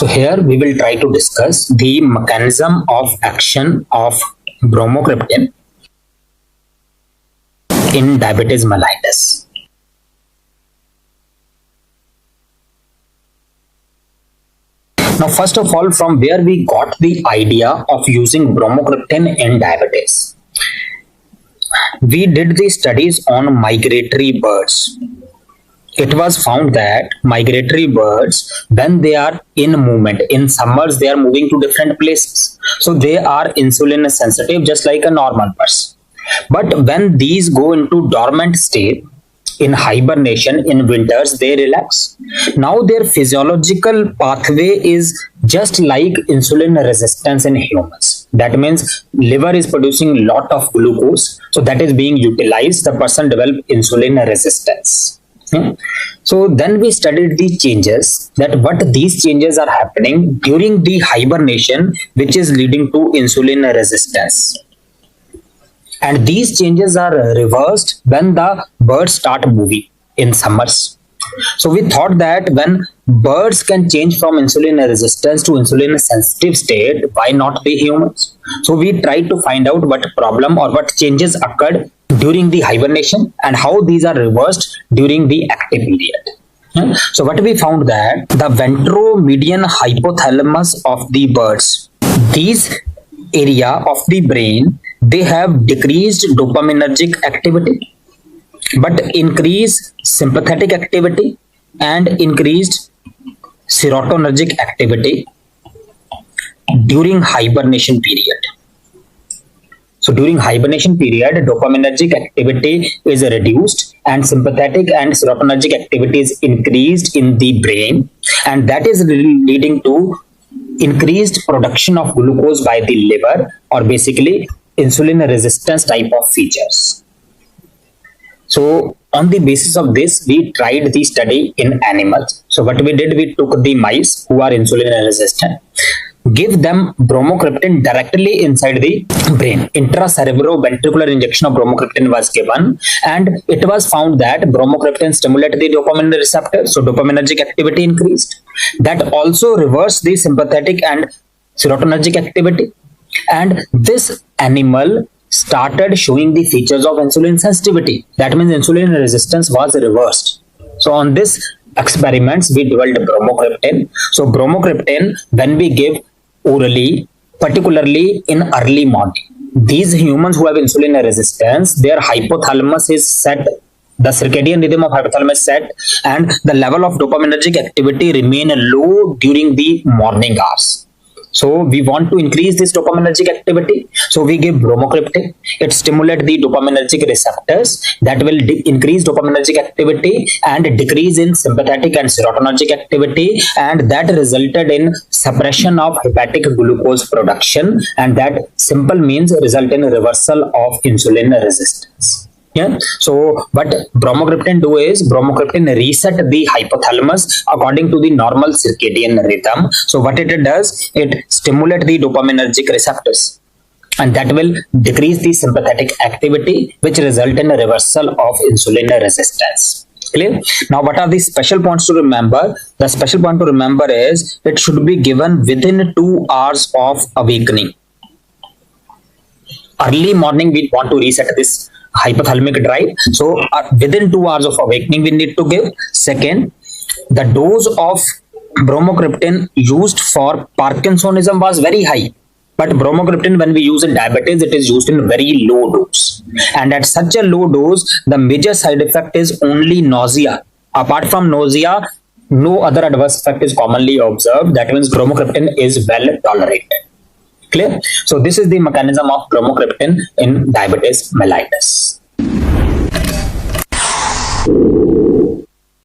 So here we will try to discuss the mechanism of action of bromocriptine in diabetes mellitus. Now, first of all, from where we got the idea of using bromocriptine in diabetes? We did the studies on migratory birds. It was found that migratory birds, when they are in movement, in summers they are moving to different places. So they are insulin sensitive just like a normal person. But when these go into dormant state, in hibernation, in winters, they relax. Now their physiological pathway is just like insulin resistance in humans. That means liver is producing lot of glucose. So that is being utilized. The person develop insulin resistance. So then we studied the changes, that what these changes are happening during the hibernation, which is leading to insulin resistance. And these changes are reversed when the birds start moving in summers. So we thought that when birds can change from insulin resistance to insulin sensitive state, why not the humans? So we tried to find out what problem or what changes occurred during the hibernation and how these are reversed during the active period. So what we found that the ventromedian hypothalamus of the birds, these area of the brain, they have decreased dopaminergic activity but increased sympathetic activity and increased serotonergic activity during hibernation period. So during hibernation period, dopaminergic activity is reduced and sympathetic and serotonergic activity is increased in the brain, and that is leading to increased production of glucose by the liver, or basically insulin resistance type of features. So on the basis of this, we tried the study in animals. So what we did, we took the mice who are insulin resistant, give them bromocriptine directly inside the brain. Intracerebroventricular injection of bromocriptine was given, and it was found that bromocriptine stimulated the dopamine receptor, so dopaminergic activity increased. That also reversed the sympathetic and serotonergic activity, and this animal started showing the features of insulin sensitivity. That means insulin resistance was reversed. So on this experiments, we developed bromocriptine. So bromocriptine, when we give orally, particularly in early morning, these humans who have insulin resistance, their hypothalamus is set, the circadian rhythm of hypothalamus set, and the level of dopaminergic activity remain low during the morning hours. So we want to increase this dopaminergic activity. So we give bromocriptine. It stimulates the dopaminergic receptors that will increase dopaminergic activity and decrease in sympathetic and serotonergic activity, and that resulted in suppression of hepatic glucose production, and that simple means result in reversal of insulin resistance. Yeah. So what bromocriptine do is bromocriptine reset the hypothalamus according to the normal circadian rhythm. So what it does, it stimulates the dopaminergic receptors, and that will decrease the sympathetic activity, which result in a reversal of insulin resistance. Clear? Now what are the special points to remember? The special point to remember is it should be given within 2 hours of awakening. Early morning we want to reset this hypothalamic drive, so within 2 hours of awakening we need to give. Second, the dose of bromocriptine used for Parkinsonism was very high, but bromocriptine when we use in diabetes, it is used in very low dose, and at such a low dose the major side effect is only nausea. Apart from nausea, no other adverse effect is commonly observed. That means bromocriptine is well tolerated. Clear? So this is the mechanism of bromocriptine in diabetes mellitus.